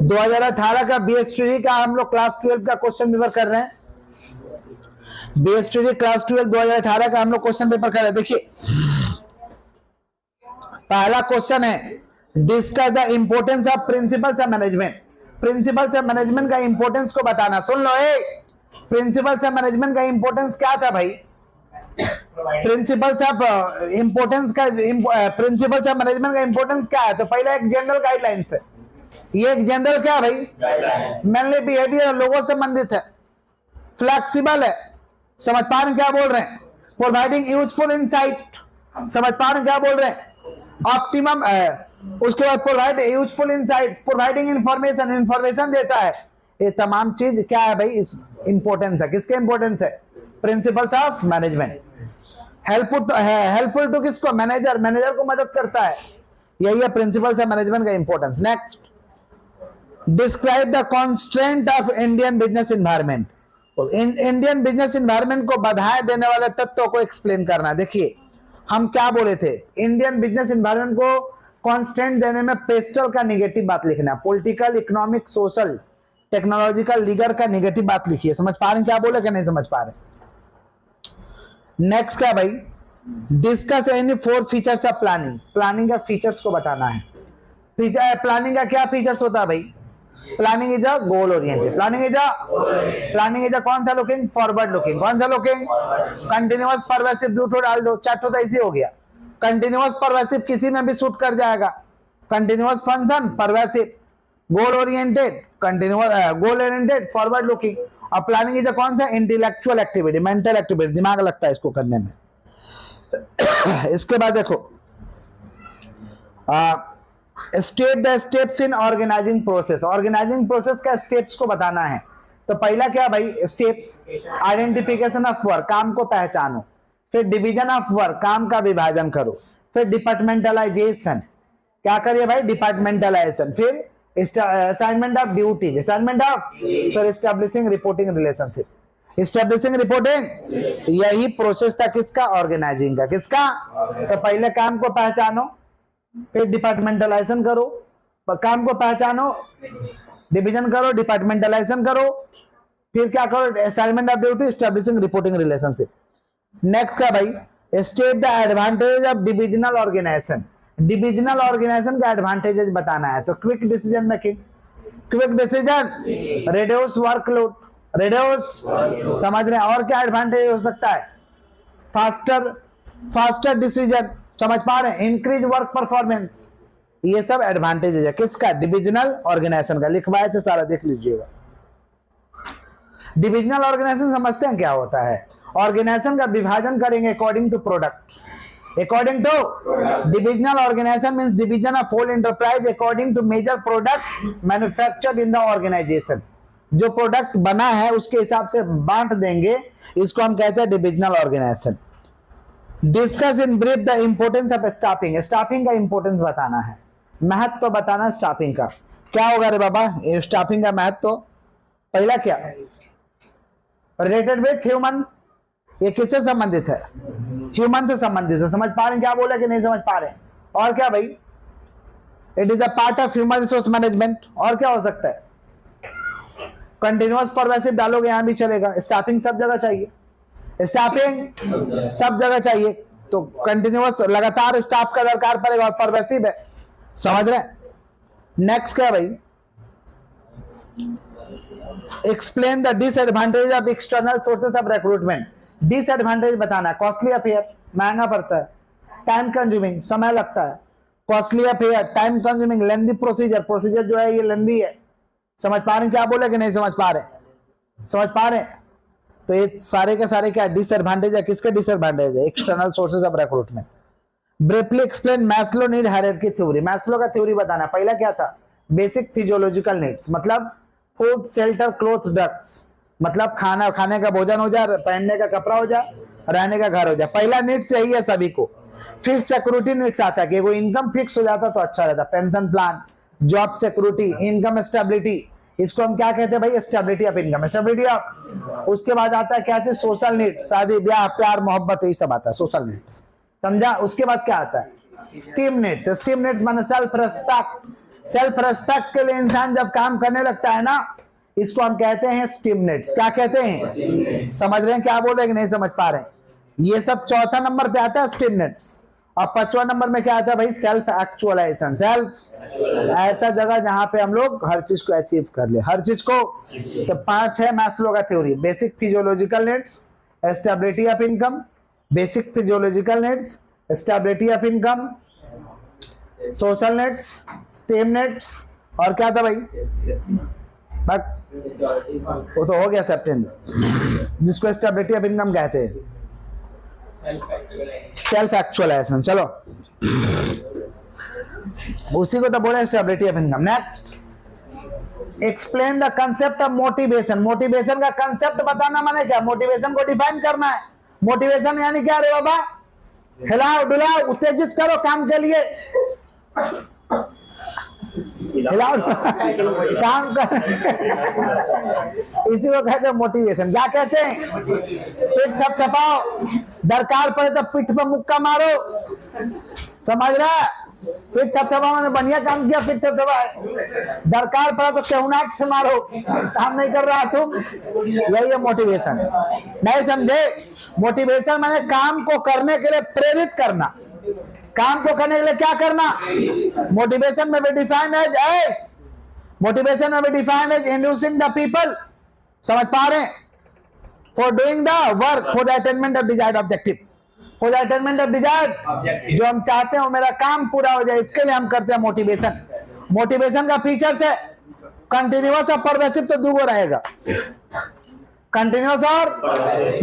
2018 का बीएसटी का हम लोग क्लास 12 का क्वेश्चन पेपर कर रहे हैं। बीएसटी क्लास 12 2018 का हम लोग क्वेश्चन पेपर कर रहे हैं। देखिए पहला क्वेश्चन है, discuss the importance of principles of management. Principles of management का इंपोर्टेंस को बताना। सुन लो, प्रिंसिपल्स ऑफ मैनेजमेंट का इंपोर्टेंस क्या था भाई? प्रिंसिपल्स ऑफ इंपोर्टेंस का प्रिंसिपल्स ऑफ मैनेजमेंट का इंपोर्टेंस क्या है? तो पहले एक जनरल गाइडलाइंस है। ये एक जनरल क्या भाई? मेनली बिहेवियर, लोगों से संबंधित है, फ्लेक्सिबल है। समझ पा रहे क्या बोल रहे हैं? Providing useful insight. समझ पा रहे क्या बोल रहे हैं? ऑप्टिमम उसके बाद provide useful insights, providing information, information देता है। ये तमाम चीज क्या है भाई? इस इंपोर्टेंस है। किसके इंपोर्टेंस है? Principles of management. Helpful to किसको? मैनेजर, मैनेजर को मदद करता है। यही है प्रिंसिपल्स ऑफ मैनेजमेंट का importance. Next, describe the constraint of Indian business environment. Indian business environment को बाधाएं देने वाले तत्वों को एक्सप्लेन करना। देखिए हम क्या बोले थे, इंडियन बिजनेस इन्वायरमेंट को कॉन्स्टेंट देने में पेस्टल का निगेटिव बात लिखना, political, economic, social, technological, legal का निगेटिव बात लिखिए। समझ पा रहे हैं क्या बोले कि नहीं समझ पा रहे? नेक्स्ट क्या भाई, discuss any 4 features of planning. Planning का फीचर्स को बताना है। प्लानिंग का क्या फीचर्स होता है भाई? Planning is a goal oriented. Planning is a कौन सा लुकिंग? Forward looking. कौन सा लुकिंग? कंटिन्यूअस, परवेसिव, दूठो डाल दो, चाटो तो ऐसे हो गया। कंटिन्यूअस परवेसिव किसी में भी सूट कर जाएगा। Continuous function, pervasive, goal oriented, continuous, goal oriented, forward looking. और प्लानिंग इज कौन सा? इंटेलेक्चुअल एक्टिविटी, मेंटल एक्टिविटी, दिमाग लगता है इसको करने में। इसके बाद देखो, step the steps in organising process. Organising process का स्टेप्स को बताना है। तो पहला क्या भाई? स्टेप्स, आइडेंटिफिकेशन ऑफ वर्क, काम को पहचानो। फिर डिवीजन ऑफ वर्क, काम का विभाजन करो। फिर डिपार्टमेंटलाइजेशन, क्या करिए भाई? डिपार्टमेंटलाइजेशन। फिर assignment of duty, assignment of, फिर establishing reporting relationship. Establishing reporting, यही प्रोसेस था किसका? ऑर्गेनाइजिंग का। किसका? तो पहले काम को पहचानो, फिर डिपार्टमेंटलाइजेशन करो, काम को पहचानो, डिवीजन करो, डिपार्टमेंटलाइजेशन करो, फिर क्या करो? Assignment of duty, establishing reporting relationship. Next क्या भाई? State the advantage of divisional organisation. Divisional organisation का एडवांटेजेस बताना है। तो quick decision making, quick decision, reduce workload, reduce, समझ रहे हैं? और क्या एडवांटेज हो सकता है? फास्टर डिसीजन, समझ पा रहे हैं? Increase work performance. ये सब एडवांटेजेस है किसका? डिविजनल ऑर्गेनाइजेशन का। लिखवाए थे सारा, देख लीजिएगा। डिविजनल ऑर्गेनाइजेशन समझते हैं क्या होता है? ऑर्गेनाइजेशन का विभाजन करेंगे according to product. According to divisional organisation means division of whole enterprise according to major product manufactured in the organisation. जो प्रोडक्ट बना है उसके हिसाब से बांट देंगे, इसको हम कहते हैं divisional organisation. Discuss in brief the importance of staffing. Staffing का इंपोर्टेंस बताना है, महत्व तो बताना स्टाफिंग का। क्या होगा रे बाबा स्टाफिंग का महत्व? तो पहला क्या? रिलेटेड विथ ह्यूमन, ये किससे संबंधित है? ह्यूमन से संबंधित है। समझ पा रहे हैं क्या बोला कि नहीं समझ पा रहे हैं? और क्या भाई? It is a part of human resource management. और क्या हो सकता है? कंटिन्यूअस परवेसिव डालोगे यहां भी चलेगा। स्टाफिंग सब जगह चाहिए, स्टाफिंग सब जगह चाहिए, तो कंटिन्यूअस लगातार स्टाफ का दरकार पड़ेगा और परवेसिव है। समझ रहे हैं? नेक्स्ट क्या भाई? Explain the disadvantage of external sources of recruitment. Disadvantage बताना है। कॉस्टली अफेयर, महंगा पड़ता है, टाइम कंज्यूमिंग, समय लगता है। कॉस्टली अफेयर, टाइम कंज्यूमिंग, लेंदी प्रोसीजर, प्रोसीजर जो है ये लेंदी है। समझ पा रहे हैं क्या बोले कि नहीं समझ पा रहे? समझ पा रहे? तो ये सारे के सारे क्या डिसएडवांटेज है? किसके डिसएडवांटेज है? External sources of recruitment. Briefly explain Maslow need hierarchy theory. Maslow का थ्योरी बताना। पहला क्या था? बेसिक फिजियोलॉजिकल नीड्स, मतलब फूड, शेल्टर, क्लोथ, ड्रग्स, मतलब खाना, खाने का भोजन हो जाए, पहनने का कपड़ा हो जाए, रहने का घर हो जाए। पहला नीड्स यही है सभी को। फिर सिक्योरिटी नीड्स आता है कि वो इनकम फिक्स हो जाता तो अच्छा रहता, pension plan, job security, income stability, इसको हम क्या कहते हैं भाई? Stability of income, stability of. उसके बाद आता है क्या? सोशल नीड्स, शादी ब्याह प्यार मोहब्बत, यही सब आता है सोशल नीड्स। समझा? उसके बाद क्या आता है? Steam needs. स्टीम नीड्स माने सेल्फ रेस्पेक्ट। सेल्फ रेस्पेक्ट के लिए इंसान जब काम करने लगता है ना, इसको हम कहते हैं स्टीम नीड्स। क्या कहते हैं? समझ रहे हैं क्या बोल रहे हैं कि नहीं समझ पा रहे हैं? ये सब चौथा नंबर पे आता है स्टीम नीड्स। और पांचवा नंबर में क्या आता है भाई? Self actualisation. सेल्फ ऐसा जगह जहां पे हम लोग हर चीज को अचीव कर ले, हर चीज को। तो 5 है मैस्लो का theory. Basic physiological needs, stability of income, basic physiological needs, stability of income, social needs, steam needs, और क्या था भाई? वो तो हो गया सेप्टेम्बर, जिसको स्टेबिलिटी ऑफ इनकम कहते हैं, सेल्फ एक्चुअलाइजेशन। चलो उसी को तो बोले stability of income. Next, explain the concept of motivation. Motivation का कंसेप्ट बताना माने क्या? मोटिवेशन को डिफाइन करना है। मोटिवेशन यानी क्या रे बाबा? हिलाओ डुलाओ, उत्तेजित करो काम के लिए, हिलाओ काम कर, इसी को कहते हैं मोटिवेशन। क्या कहते हैं? पीठ थपथपाओ, दरकार पड़े तो पीठ पे मुक्का मारो। समझ रहा है? पीठ थपथपा मैंने बढ़िया काम किया, पीठ थपथपा। दरकार पड़ा तो केहुनाट से मारो, काम नहीं कर रहा तुम। यही है मोटिवेशन। नहीं समझे? मोटिवेशन माने काम को करने के लिए प्रेरित करना। काम को करने के लिए क्या करना? मोटिवेशन में भी डिफाइंड एज मोटिवेशन में भी defined as inducing the people, समझ पा रहे हैं? For doing the work for the attainment of desired objective, for the attainment of desired, जो हम चाहते हैं वो मेरा काम पूरा हो जाए, इसके लिए हम करते हैं मोटिवेशन। मोटिवेशन का फीचर्स है कंटिन्यूअस और परवेसिव, तो दूगो रहेगा, कंटिन्यूअस और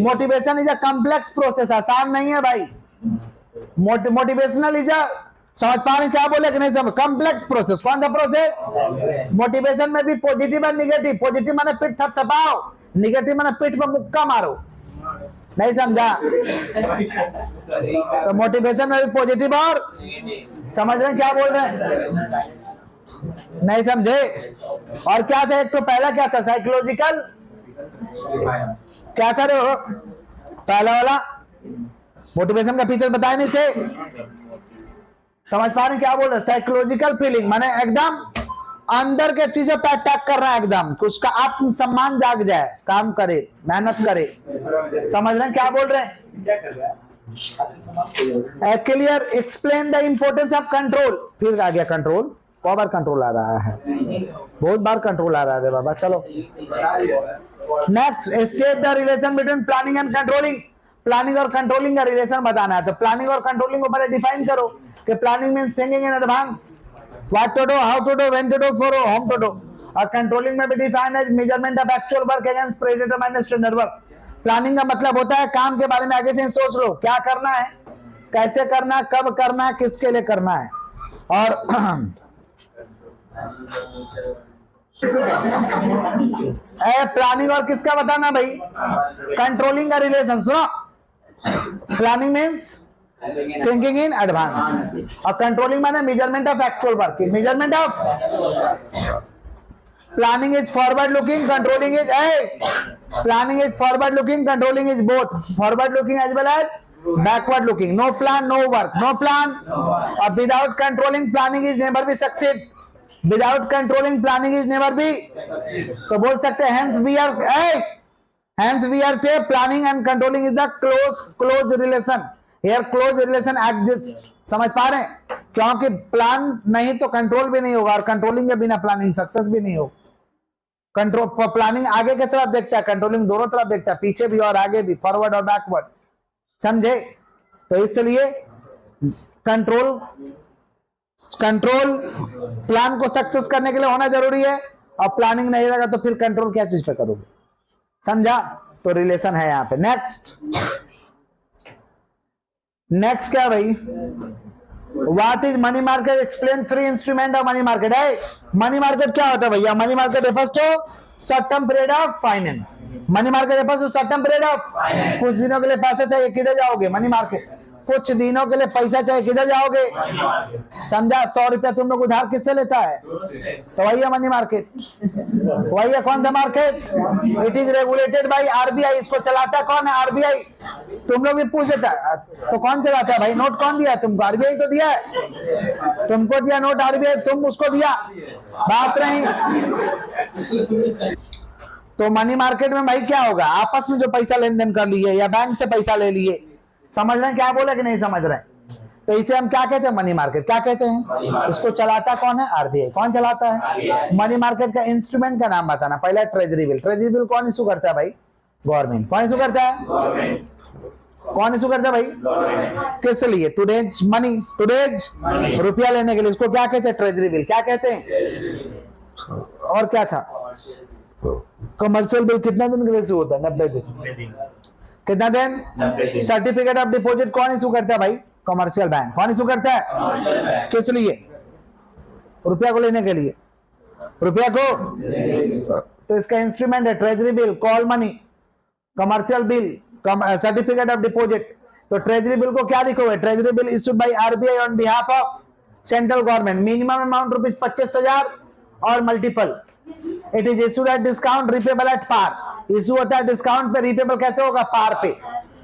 motivation is a complex process, आसान नहीं है भाई। मोटिवेशनल इज अ, समझ पा रहे क्या बोले कि नहीं समझ? Complex process. कौन सा प्रोसेस? मोटिवेशन में भी पॉजिटिव और निगेटिव। पॉजिटिव माने पीठ थपथपाओ, निगेटिव माने पीठ पर मुक्का मारो। नहीं समझा? तो मोटिवेशन में भी पॉजिटिव और, समझ रहे हैं क्या बोल रहे हैं? नहीं समझे? और क्या था? एक तो पहला क्या था? साइकोलॉजिकल, क्या था रे पहला वाला? मोटिवेशन का फीचर बताए नहीं थे, समझ पा रहे क्या बोल रहे? साइकोलॉजिकल फीलिंग माने एकदम अंदर के चीजों पर अटैक कर रहा है, एकदम कि उसका आत्मसम्मान जाग जाए, काम करे, मेहनत करे। समझ रहे हैं क्या बोल रहे हैं? Clear. Explain the importance of control. फिर आ गया कंट्रोल। कई बार कंट्रोल आ रहा है, बहुत बार कंट्रोल आ रहा है बाबा। चलो next, state the relation between planning and controlling. Planning और कंट्रोलिंग का रिलेशन बताना है। तो प्लानिंग और कंट्रोलिंग को पहले डिफाइन करो कि planning means thinking in advance, what to do, how to do, when to do, for whom to do. और कंट्रोलिंग में भी डिफाइन है measurement of actual work against predetermined standard work. Planning का मतलब होता है काम के बारे में आगे से सोच लो, क्या करना है, कैसे करना है, कब करना है, किसके लिए करना है। और प्लानिंग और किसका बताना भाई? कंट्रोलिंग का रिलेशन सुनो। Planning means thinking in advance और कंट्रोलिंग माने measurement of actual work. Measurement of planning is forward looking, controlling is planning is forward looking, controlling is both forward looking as well as backward looking. No plan, no work. No plan. Without controlling, planning is never be succeed. Without controlling, planning is never be. So बोल सकते हैं hence we are say planning and controlling is the close relation. Here close relation exists. समझ पा रहे हैं? क्योंकि plan नहीं तो कंट्रोल भी नहीं होगा और कंट्रोलिंग के बिना प्लानिंग सक्सेस भी नहीं होगा। कंट्रोल प्लानिंग आगे की तरफ देखता है, कंट्रोलिंग दोनों तरफ देखता है, पीछे भी और आगे भी, फॉरवर्ड और बैकवर्ड। समझे? तो इसलिए कंट्रोल प्लान को सक्सेस करने के लिए होना जरूरी है और प्लानिंग नहीं रहेगा तो फिर कंट्रोल क्या चीज पे करोगे? समझा? तो रिलेशन है यहाँ पे। नेक्स्ट क्या भाई? What is money market? Explain 3 instrument of money market. है मनी मार्केट क्या होता है भैया? Money market refers to short term period of finance. Money market refers to short term period of, कुछ दिनों के लिए पैसे चाहिए, किधर जाओगे? Money market. कुछ दिनों के लिए पैसा चाहिए, किधर जाओगे? समझा? 100 रुपया तुम लोग उधार किससे लेता है? तो वही है मनी मार्केट। वही है कौन सा market? It is regulated by RBI. इसको चलाता कौन है? आरबीआई। तुम लोग भी पूछ देता है तो कौन चलाता है भाई? नोट कौन दिया तुमको? आरबीआई तो दिया है, तुमको दिया नोट आरबीआई, तुम उसको दिया, बात नहीं। तो मनी मार्केट में भाई क्या होगा? आपस में जो पैसा लेन देन कर लिए या बैंक से पैसा ले लिए, समझ रहे हैं क्या बोले कि नहीं समझ रहे हैं? तो इसे हम क्या कहते हैं? Money market. क्या कहते हैं? इसको चलाता कौन है? आरबीआई। कौन चलाता है? मनी मार्केट का इंस्ट्रूमेंट का नाम बताना। पहला ट्रेजरी बिल। ट्रेजरी बिल कौन इशू करता है भाई? गवर्नमेंट। कौन इशू करता है? कौन इशू करता है भाई? किस लिए? टुडेज मनी, टुडेज रुपया लेने के लिए। इसको क्या कहते हैं? Treasury bill. क्या कहते हैं? और क्या था? कमर्शियल बिल कितना दिन के लिए इशू होता है? 90 दिन। कितना दिन? सर्टिफिकेट ऑफ डिपॉजिट कौन इशू करता है भाई? Commercial bank. कौन इशू करता है? किस लिए? रुपया को लेने के लिए, रुपया को। तो इसका इंस्ट्रूमेंट है treasury bill, call money, commercial bill, certificate of deposit. तो ट्रेजरी बिल को क्या लिखो है? Treasury bill issued by RBI on behalf of central government, minimum amount rupees 25,000 और multiple. It is issued at discount, repayable at par. Issue होता है discount पे, repayable कैसे होगा? पार पे।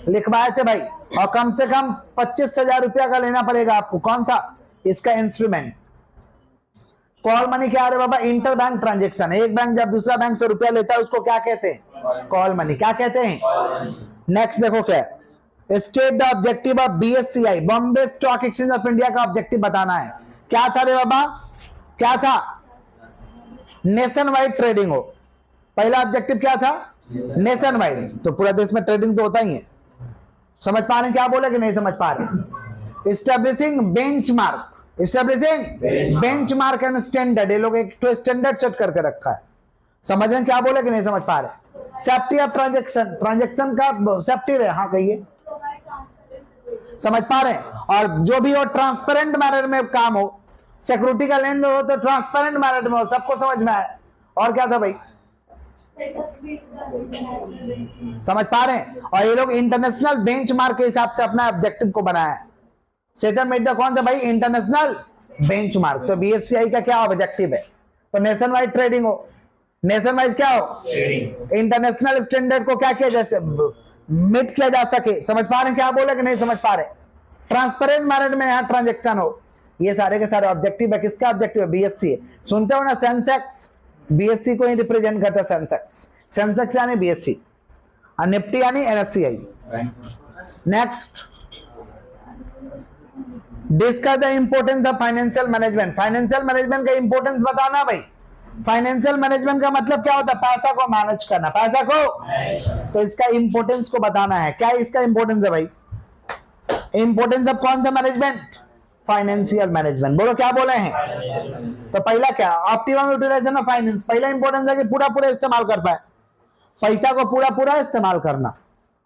लिखवाए थे भाई। और कम से कम 25,000 रुपया का लेना पड़ेगा आपको। कौन सा? इसका इंस्ट्रूमेंट। कॉल मनी क्या है बाबा? Inter bank transaction. एक बैंक जब दूसरा बैंक से रुपया लेता है उसको क्या कहते हैं? Call money. क्या कहते हैं? नेक्स्ट देखो क्या है? State the objective of BSCI, Bombay stock exchange of India का ऑब्जेक्टिव बताना है। क्या था रे बाबा? क्या था? नेशन वाइड ट्रेडिंग हो। पहला ऑब्जेक्टिव क्या था? Nation wide. तो पूरा देश में ट्रेडिंग तो होता ही है। समझ पा रहे हैं क्या बोले कि नहीं समझ पा रहे? Establishing benchmark, establishing benchmark and standard. ये लोग एक तो स्टैंडर्ड सेट करके रखा है। समझ रहे हैं क्या बोले कि नहीं समझ पा रहे? सेफ्टी ऑफ ट्रांजैक्शन, ट्रांजैक्शन का सेफ्टी रहे। हाँ कहिए, समझ पा रहे हैं? और जो भी हो ट्रांसपेरेंट मैनर में काम हो, सिक्योरिटी का लेन देन हो तो ट्रांसपेरेंट मैनर में हो, सबको समझ में आए। और क्या था भाई? समझ पा रहे हैं? और ये लोग इंटरनेशनल बेंचमार्क के हिसाब से अपना ऑब्जेक्टिव को बनाया है। सेटअप मेड द कौन सा भाई? International benchmark. तो बीएफसीआई का क्या ऑब्जेक्टिव है? तो नेशन वाइड ट्रेडिंग हो। नेशन वाइड क्या हो? इंटरनेशनल स्टैंडर्ड को क्या किया जैसे मीट किया जा सके। समझ पा रहे हैं क्या बोले कि नहीं समझ पा रहे? ट्रांसपेरेंट मैनर में यहाँ ट्रांजेक्शन हो। ये सारे के सारे ऑब्जेक्टिव है। किसका ऑब्जेक्टिव है? बीएससी। सुनते हो ना सेंसेक्स? बीएससी को ही रिप्रेजेंट करता है सेंसेक्स। सेंसेक्स यानी बीएससी और निफ्टी यानी NSCI. Next, discuss the importance of financial management. Financial management का इंपोर्टेंस बताना भाई। फाइनेंशियल मैनेजमेंट का मतलब क्या होता है? पैसा को मैनेज करना, पैसा को। तो इसका इंपोर्टेंस को बताना है। क्या इसका इंपोर्टेंस है भाई? इंपोर्टेंस ऑफ कौन सा मैनेजमेंट? Financial management. बोलो क्या बोले हैं? तो पहला क्या? Optimum utilization of finance. पहला इंपोर्टेंस है कि पूरा पूरा इस्तेमाल कर पाए, पैसा को पूरा पूरा इस्तेमाल करना।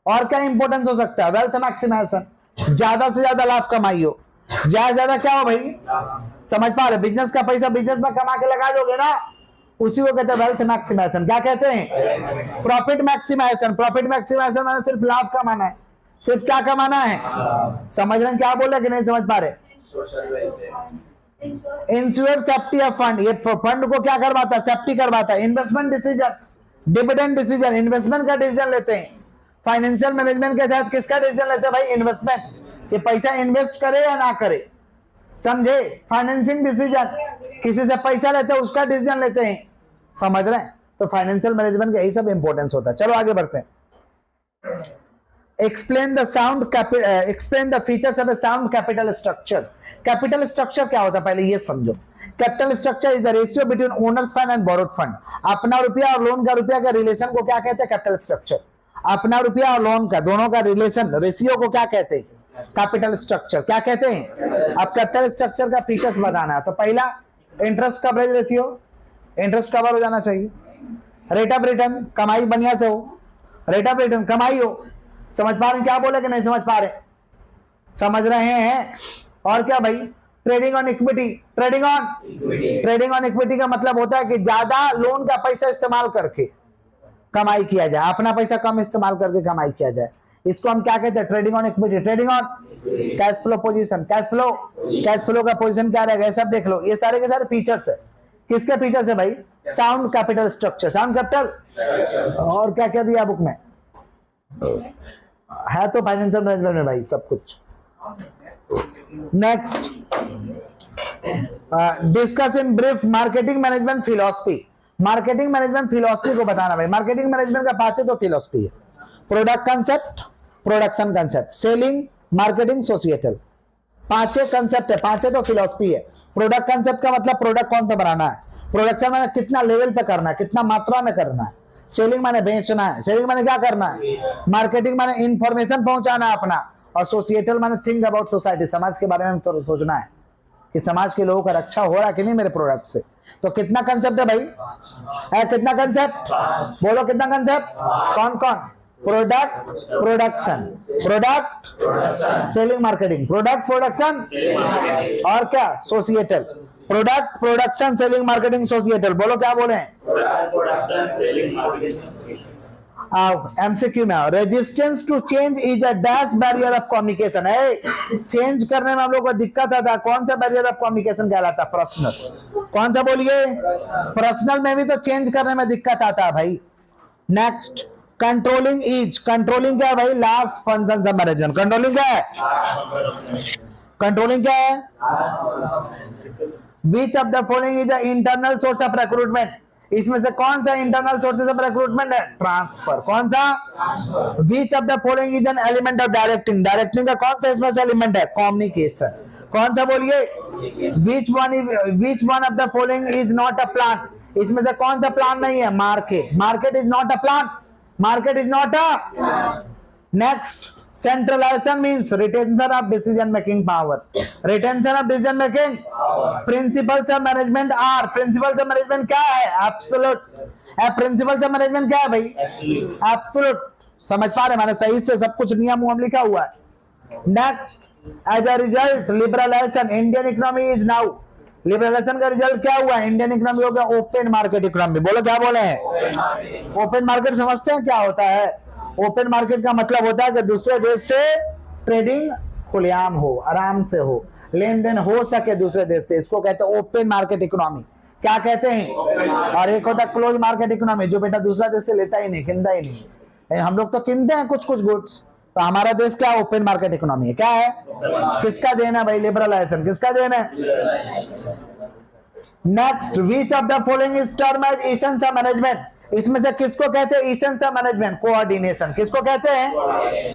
और क्या इंपोर्टेंस हो सकता है? वेल्थ मैक्सिमाइजेशन, ज्यादा से ज्यादा लाभ कमाइयो। ज्यादा ज्यादा क्या हो भाई? समझ पा रहे? बिजनेस का पैसा बिजनेस में कमा के लगा दोगे ना, उसी को कहते हैं वेल्थ मैक्सिमाइजेशन। क्या कहते हैं? Profit maximisation. प्रॉफिट मैक्सिमाइजेशन माने सिर्फ लाभ कमाना है। सिर्फ क्या कमाना है? समझ रहे हैं क्या बोले कि नहीं समझ पा रहे? Ensure safety of fund. ये फंड को क्या करवाता है? सेफ्टी करवाता है। Investment decision, dividend decision, investment का डिसीजन लेते हैं। फाइनेंशियल मैनेजमेंट के तहत किसका डिसीजन लेते हैं भाई? इन्वेस्टमेंट। ये पैसा इन्वेस्ट करे या ना करे, समझे? फाइनेंसिंग डिसीजन, किसी से पैसा लेते हैं उसका डिसीजन लेते हैं। समझ रहे हैं? तो फाइनेंशियल मैनेजमेंट का यही सब इंपॉर्टेंस होता है। चलो आगे बढ़ते हैं। Explain the features of a sound capital structure. Capital structure क्या होता है पहले ये समझो। Capital structure is the ratio between owner's fund and borrowed fund. अपना रुपया और लोन का रुपया का रिलेशन को क्या कहते हैं? Capital structure. अपना रुपया और लोन का दोनों का रिलेशन, रेशियो को क्या कहते हैं? Capital structure. क्या कहते हैं? अब कैपिटल स्ट्रक्चर का फीचर्स बताना है। तो पहला interest coverage ratio, interest cover हो जाना चाहिए। रेट ऑफ रिटर्न, कमाई बढ़िया से हो। रेट ऑफ रिटर्न, कमाई हो। समझ पा रहे हैं क्या बोले कि नहीं समझ पा रहे? समझ रहे हैं? और क्या भाई? Trading on equity. Trading on equity का मतलब होता है कि ज्यादा लोन का पैसा इस्तेमाल करके कमाई किया जाए, अपना पैसा कम इस्तेमाल करके कमाई किया जाए। इसको हम क्या कहते हैं? Trading on equity. Trading on cash flow position. Cash flow का पोजीशन क्या रहेगा? सब देख लो। ये सारे के सारे फीचर्स है। किसके फीचर्स है भाई? Sound capital structure. Sound capital और क्या क्या दिया बुक में? है तो फाइनेंशियल मैनेजमेंट में भाई सब कुछ। Next, discuss in brief marketing management philosophy. Marketing management philosophy को बताना भाई। मार्केटिंग मैनेजमेंट का पांच तो फिलॉसफी है, product concept, production concept, selling, marketing, societal. पांचे कंसेप्ट है, पांचे तो फिलॉसफी है। प्रोडक्ट कंसेप्ट का मतलब प्रोडक्ट कौन सा बनाना है, प्रोडक्शन मैंने कितना लेवल पे करना है, कितना मात्रा में करना है, सेलिंग मैंने बेचना है, सेलिंग मैंने क्या करना है, मार्केटिंग मैंने इंफॉर्मेशन पहुंचाना है अपना, और सोशिएटल मैंने थिंक अबाउट सोसाइटी, समाज के बारे में तो सोचना है कि समाज के लोगों का रक्षा हो रहा है कि नहीं मेरे प्रोडक्ट से। तो कितना कंसेप्ट है भाई, है कितना कंसेप्ट, बोलो कितना कंसेप्ट, कौन कौन, product, production, product, selling, marketing, product, production, और क्या, societal. Product, production, selling, marketing, societal. बोलो क्या बोले, एमसीक्यू में आओ। Resistance to change is a dash barrier of communication. है चेंज करने में हम लोग को दिक्कत आता है, कौन सा बैरियर ऑफ कम्युनिकेशन कहलाता है, पर्सनल। कौन सा बोलिए, पर्सनल में भी तो चेंज करने में दिक्कत आता है भाई। नेक्स्ट, कंट्रोलिंग इज, कंट्रोलिंग क्या है भाई, last function of management. Controlling क्या है, कंट्रोलिंग क्या है, विच of the following is a internal source of recruitment. इसमें से कौन सा इंटरनल सोर्सेज ऑफ रिक्रूटमेंट है, ट्रांसफर। कौन सा, विच of the following is an element of directing. Directing का कौन सा इसमें से एलिमेंट है, कम्युनिकेशन। कौन सा बोलिए, which one of the following is not a plan. इसमें से कौन सा प्लान नहीं है, market. Market is not a plan, market is not a. Next, centralization means retention of decision making power. Retention of decision making, principles of management are, principles of management क्या है, absolute। principles of management क्या है भाई, absolute। समझ पा रहे, मैंने सही से सब कुछ नियम उम लिखा हुआ है। Next, as a result liberalization, Indian economy is now, liberalization का रिजल्ट क्या हुआ, इंडियन इकोनॉमी हो गया ओपन मार्केट इकोनॉमी। बोलो क्या बोले हैं, ओपन मार्केट समझते हैं क्या होता है। ओपन मार्केट का मतलब होता है कि दूसरे देश से ट्रेडिंग खुलेआम हो, आराम से हो, लेन देन हो सके दूसरे देश से, इसको कहते हैं ओपन मार्केट इकोनॉमी। क्या कहते हैं, और एक होता है क्लोज मार्केट इकोनॉमी, जो बेटा दूसरा देश से लेता ही नहीं, किनता ही नहीं। हम लोग तो किनते हैं कुछ कुछ गुड्स, तो हमारा देश क्या ओपन मार्केट इकोनॉमी है। क्या है, किसका देन है भाई, लिबरलाइजेशन, किसका देन है। Next, which of the following is term as essence of management. इसमें से किसको कहते हैं एसेंस ऑफ मैनेजमेंट, कोऑर्डिनेशन। किसको कहते हैं,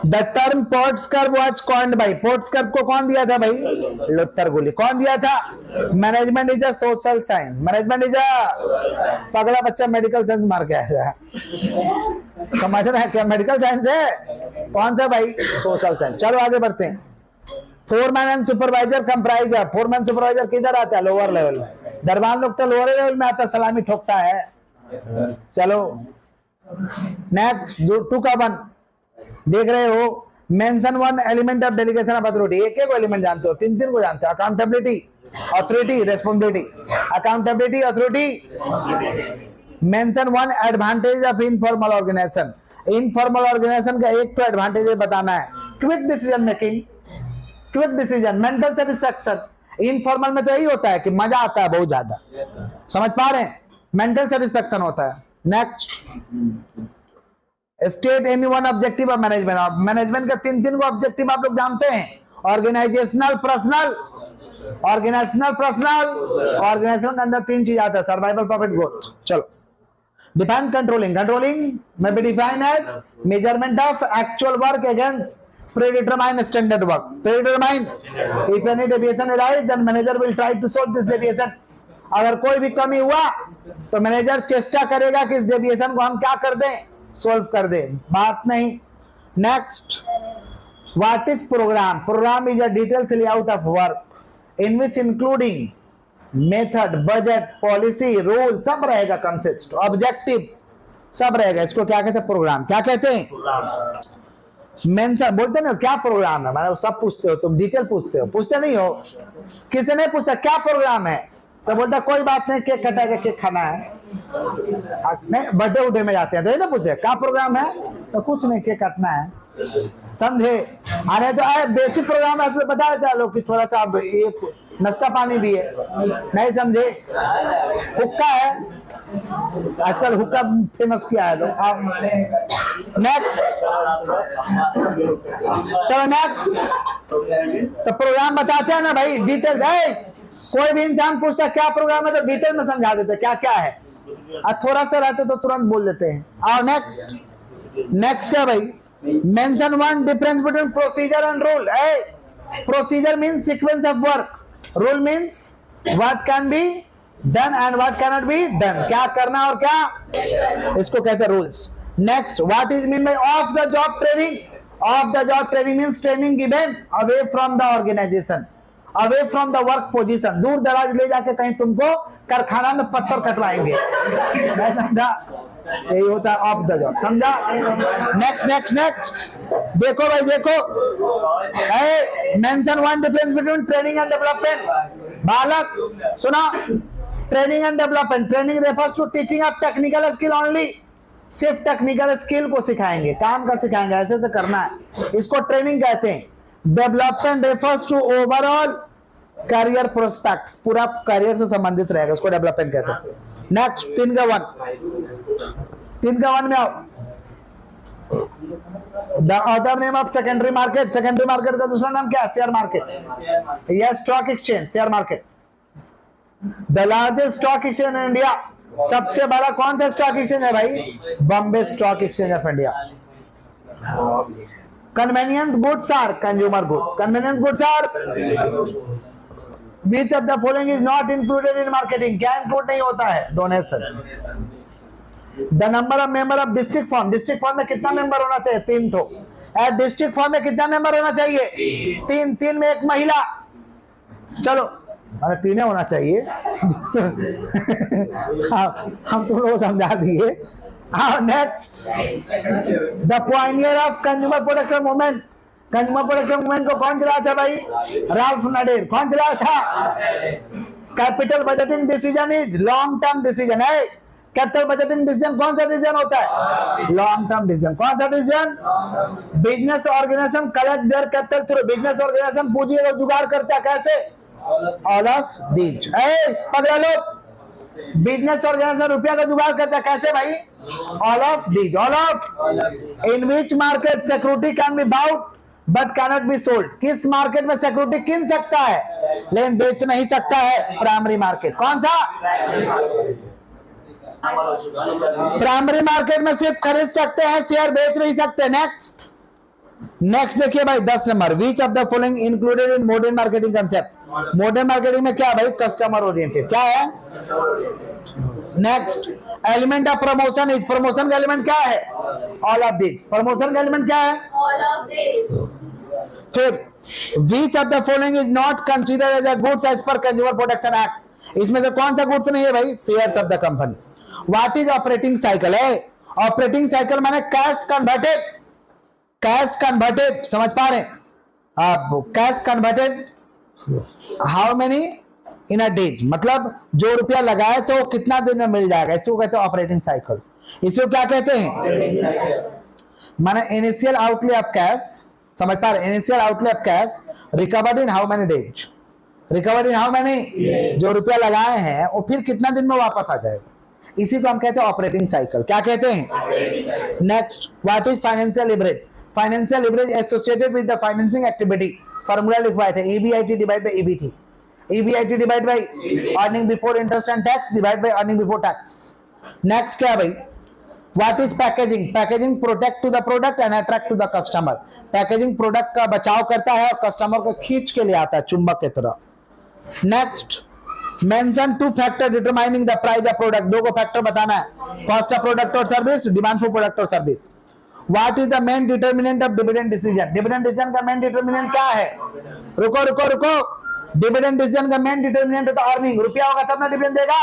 the term ports curve was coined bye, ports curve को कौन दिया था भाई, लुथर गुली। कौन दिया था, management is a social science, management is a, पगला बच्चा मेडिकल साइंस मार के आएगा, समझ रहे हैं क्या, मेडिकल साइंस है, कौन सा भाई, सोशल साइंस। चलो आगे बढ़ते हैं। फोरमैन एंड सुपरवाइजर कंप्राइज है, फोरमैन सुपरवाइजर किधर आता है, लोअर लेवल में। दरबान लोग तो लोअर लेवल में आता, सलामी ठोकता है। चलो नेक्स्ट, 2 का 1 देख रहे हो, mention one element of delegation of authority. एक एक एलिमेंट जानते हो, 3 को जानते हो, accountability, authority, responsibility. Accountability, authority. Mention one advantage of informal organization. इनफॉर्मल ऑर्गेनाइजेशन का एक तो एडवांटेज बताना है, quick decision making, quick decision, mental satisfaction. Informal में तो यही होता है कि मजा आता है बहुत ज्यादा, समझ पा रहे हैं, मेंटल सेटिस्फैक्शन होता है। Next, state any one objective of management. Management का 3 को ऑब्जेक्टिव आप लोग जानते हैं, organizational, personal, organizational, personal. Organization के अंदर 3 चीज आता है, सर्वाइवल, प्रॉफिट, ग्रोथ। चलो, डिफाइन कंट्रोलिंग। कंट्रोलिंग में भी define as measurement of actual work against predetermined standard work, predetermined, if any deviation arise then manager will try to solve this deviation। अगर कोई भी कमी हुआ तो मैनेजर चेष्टा करेगा कि इस डेविएशन को हम क्या कर दें, सोल्व कर दें, बात नहीं। Next, what is program. Program is a details layout of work in which including method, budget, policy, rule सब रहेगा, कंसिस्ट, ऑब्जेक्टिव सब रहेगा। इसको क्या कहते हैं, प्रोग्राम। क्या कहते हैं, मेंशन। बोलते ना क्या प्रोग्राम है, मतलब सब पूछते हो तुम, डिटेल पूछते हो, पूछते नहीं हो, किसी ने पूछा क्या प्रोग्राम है, तो बोलता कोई बात नहीं, केक कटाएगा, केक खाना है। नहीं, बर्थडे उडे में जाते हैं तो ये ना पूछे क्या प्रोग्राम है, तो कुछ नहीं, केक काटना है, समझे। अरे तो बेसिक प्रोग्राम है तो बता देता लोग कि थोड़ा सा ये नाश्ता पानी भी है, नहीं समझे। हुक्का है, आजकल हुक्का फेमस किया है तो आप नेक्स्ट, चलो नेक्स्ट। तो प्रोग्राम बताते हैं ना भाई, डिटेल है। कोई भी इंसान पूछता क्या प्रोग्राम है तो डिटेल में समझा देते क्या क्या है, और थोड़ा सा रहते तो तुरंत बोल देते हैं। और नेक्स्ट, नेक्स्ट है भाई, mention one difference between procedure and rule. Procedure means sequence of work, rule means what can be done and what can not be done, क्या करना और क्या, इसको कहते हैं rules. Next, what is mean by off the job training. Off the job training means training given away from the organization, away from the work position, दूर दराज ले जाके कहीं तुमको कारखाना में पत्थर कटवाएंगे, समझा, यही होता है ऑफ द जॉब, समझा। नेक्स्ट नेक्स्ट नेक्स्ट, देखो भाई देखो, mention one difference between training and development. बालक सुना, training and development, training refers to teaching of technical skill only, सिर्फ टेक्निकल स्किल को सिखाएंगे, काम का सिखाएंगे, ऐसे से करना है, इसको ट्रेनिंग कहते हैं। Development refers to overall career prospects, पूरा करियर से संबंधित रहेगा, उसको डेवलपमेंट कहते हैं। नेक्स्ट, 3 का 1 में आओ। The other name of secondary market, secondary market का दूसरा नाम क्या है, शेयर मार्केट या stock exchange, share market. The largest stock exchange in India, सबसे बड़ा कौन सा स्टॉक एक्सचेंज है भाई, Bombay stock exchange of India. Convenience goods are consumer goods, convenience goods are, which of the following is not included in marketing, क्या include नहीं होता है, donation. The number of member of district form, district form में कितना member होना चाहिए, 3 ठो। District form में कितना मेंबर होना चाहिए, 3, 3 में 1 महिला, चलो अरे 3 होना चाहिए हम तुम लोग समझा दिए। Next, the Pioneer of consumer protection movement, consumer protection movement को कौन चलाया था भाई, राल्फ नाडेर, कौन चलाया था। Capital budgeting decision is long term decision है, कैपिटल बजटिंग डिसीजन कौन सा डिसीजन होता है, लॉन्ग टर्म डिसीजन। कौन सा decision, business organization collect their capital through, business organization पूंजी का जुगाड़ करता है, कैसे, ऑल ऑफ दीज, पकड़ लो, बिजनेस ऑर्गेनाइजेशन रुपया का जुगाड़ करता है, कैसे भाई, all of these, all of. In which market security can be bought but cannot be sold, किस मार्केट में सिक्योरिटी किन सकता है लेकिन बेच नहीं सकता है, प्राइमरी मार्केट। कौन सा, प्राइमरी मार्केट में सिर्फ खरीद सकते हैं, शेयर बेच नहीं सकते। नेक्स्ट, नेक्स्ट देखिए भाई 10 number, which of the following included in modern marketing concept. Modern marketing में क्या भाई, कस्टमर ओरिएंटेड, क्या है। Next, element of promotion is, promotion का एलिमेंट क्या है, ऑल ऑफ दिस, प्रमोशन का एलिमेंट क्या है, ऑल ऑफ दिस। फिर which of the following is not considered as a goods as per consumer protection act, इसमें से कौन सा गुड्स नहीं है भाई, shares of the company. What is operating cycle है, ऑपरेटिंग साइकिल माने कैश कन्वर्टेड, कैश कन्वर्टेड, समझ पा रहे हैं आप, cash converted how many in a days, मतलब जो रुपया लगाए तो कितना दिन में मिल जाएगा, इसको कहते हैं ऑपरेटिंग साइकिल। इसको क्या कहते हैं, माने इनिशियल आउटले ऑफ कैश, समझ पा रहे, initial outlay of cash recovered in how many days, recovered in how many, जो रुपया लगाए हैं वो फिर कितना दिन में वापस आ जाएगा, इसी को हम कहते हैं ऑपरेटिंग साइकिल। क्या कहते हैं। Next, what is financial leverage, financial leverage associated with the financing activity, formula लिखवाए थे, EBIT divide by EBT, EBIT divide by earning before interest and tax divide by earning before tax. Next क्या भाई, what is packaging, packaging protect to the product and attract to the customer, packaging product का बचाव करता है और customer को खींच के ले आता है चुंबक की तरह। Next, mention 2 factor determining the price of product, 2 को फैक्टर बताना है, कॉस्ट ऑफ प्रोडक्ट और सर्विस, डिमांड फॉर प्रोडक्ट और service. What is the main determinant of dividend decision, dividend decision का मेन डिटरमिनेंट क्या है, रुको रुको रुको, डिविडेंड डिसीजन का मेन डिटरमिनेंट होता है अर्निंग, रुपया होगा तब ना डिविडेंड देगा,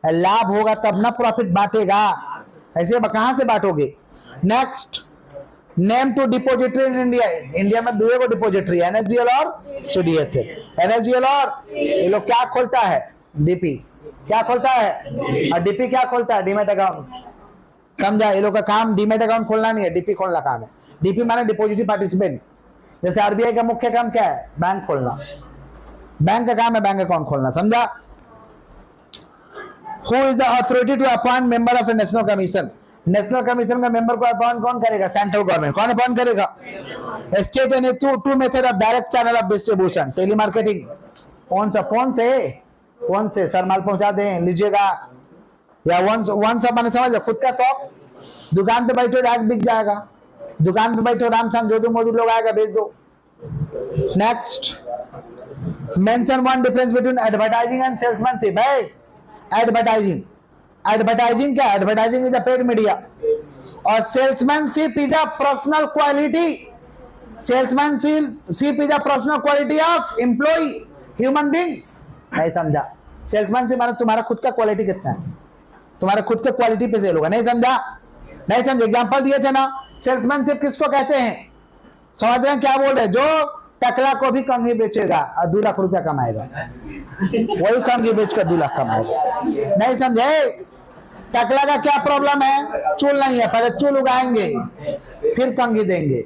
लाभ होगा तब ना प्रॉफिट बांटेगा, ऐसे कहां से बांटोगे। Next, name to depository in India, India में 2 डिपोजिटरी, NSDL और CDSL। NSDL और ये लोग क्या खोलता है, DP क्या खोलता है, और DP क्या खोलता है, डीमेट अकाउंट, समझा, ये लोग का काम डीमेट अकाउंट खोलना नहीं है, DP खोलना काम है। DP माने डिपोजिटरी पार्टिसिपेंट, जैसे RBI का मुख्य काम क्या है, बैंक खोलना, बैंक का काम है बैंक अकाउंट खोलना, समझा। Who is the authority to appoint member of a national commission? National commission का मेंबर को अपॉइंट कौन करेगा? Central government. कौन अपॉइंट करेगा? State and two method of direct channel of distribution, telemarketing. कौन सा फोन से सर माल पहुंचा दें, लीजिएगा, या वन सा मैंने समझ लो, खुद का शॉप, दुकान पे बैठो डायरेक्ट बिक जाएगा, दुकान पे बैठो राम शाम जोधू मोदू लोग आएगा बेच दो। Next, mention one difference between advertising and salesmanship. है एडवर्टाइजिंग क्या? Advertising is a paid media और salesmanship is a personal quality. Salesmanship is a personal quality of employ human beings. नहीं समझा? सेल्समैनशिप माने तुम्हारा खुद का क्वालिटी कितना है, तुम्हारा खुद के क्वालिटी पे सेल होगा। नहीं समझा? नहीं समझे? एग्जांपल दिए थे ना, सेल्समैनशिप किसको कहते हैं? समझ रहे हैं क्या बोल रहे हैं? जो टकला को भी कंघी बेचेगा और 2 लाख रुपया कमाएगा, वही कंघी बेचकर 2 लाख कमाएगा। नहीं समझे? टकला का क्या प्रॉब्लम है? चूल नहीं है, पहले चूल उगाएंगे फिर कंघी देंगे,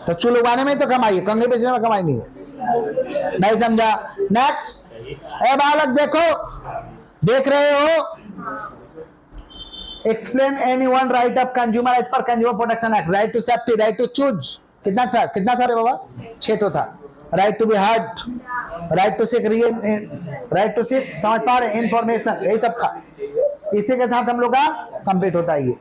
तो चूल उगाने में तो कमाई है, कंघी बेचने में कमाई नहीं है। नहीं समझा? नेक्स्ट, ए बालक देखो, देख रहे हो, explain any one right of consumer as per consumer protection act. Right to safety, right to choose, कितना था रे बाबा? 6 था। Right to be heard, right to seek, right to seek, समझ पा रहे, इंफॉर्मेशन, यही सब था। इसी के साथ हम लोग का कंप्लीट होता है ये।